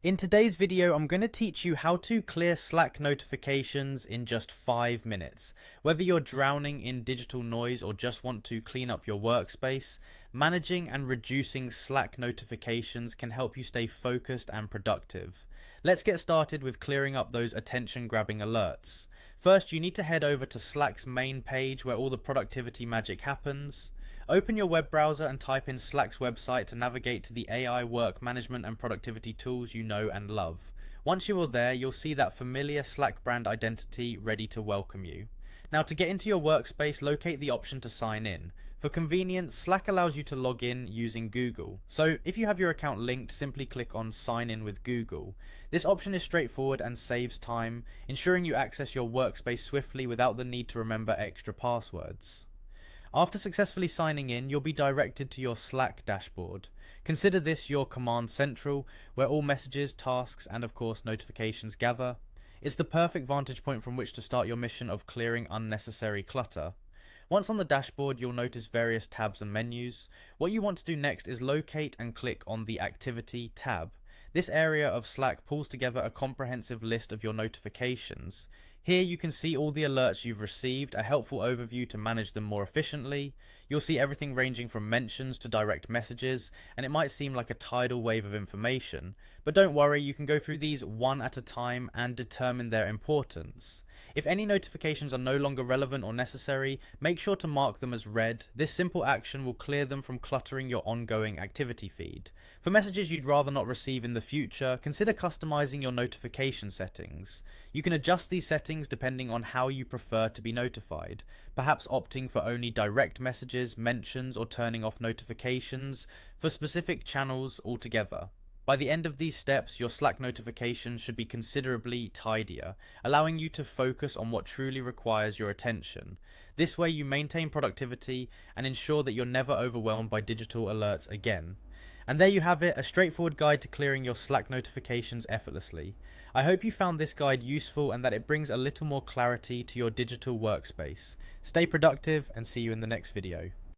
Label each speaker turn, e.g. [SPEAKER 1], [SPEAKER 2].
[SPEAKER 1] In today's video, I'm going to teach you how to clear Slack notifications in just 5 minutes. Whether you're drowning in digital noise or just want to clean up your workspace, managing and reducing Slack notifications can help you stay focused and productive. Let's get started with clearing up those attention-grabbing alerts. First, you need to head over to Slack's main page where all the productivity magic happens. Open your web browser and type in Slack's website to navigate to the AI work management and productivity tools you know and love. Once you are there, you'll see that familiar Slack brand identity ready to welcome you. Now, to get into your workspace, locate the option to sign in. For convenience, Slack allows you to log in using Google. So if you have your account linked, simply click on Sign in with Google. This option is straightforward and saves time, ensuring you access your workspace swiftly without the need to remember extra passwords. After successfully signing in, you'll be directed to your Slack dashboard. Consider this your command central, where all messages, tasks, and of course notifications gather. It's the perfect vantage point from which to start your mission of clearing unnecessary clutter. Once on the dashboard, you'll notice various tabs and menus. What you want to do next is locate and click on the Activity tab. This area of Slack pulls together a comprehensive list of your notifications. Here you can see all the alerts you've received, a helpful overview to manage them more efficiently. You'll see everything ranging from mentions to direct messages, and it might seem like a tidal wave of information. But don't worry, you can go through these one at a time and determine their importance. If any notifications are no longer relevant or necessary, make sure to mark them as read. This simple action will clear them from cluttering your ongoing activity feed. For messages you'd rather not receive in the future, consider customizing your notification settings. You can adjust these settings depending on how you prefer to be notified, perhaps opting for only direct messages, mentions, or turning off notifications for specific channels altogether. By the end of these steps, your Slack notifications should be considerably tidier, allowing you to focus on what truly requires your attention. This way you maintain productivity and ensure that you're never overwhelmed by digital alerts again. And there you have it, a straightforward guide to clearing your Slack notifications effortlessly. I hope you found this guide useful and that it brings a little more clarity to your digital workspace. Stay productive and see you in the next video.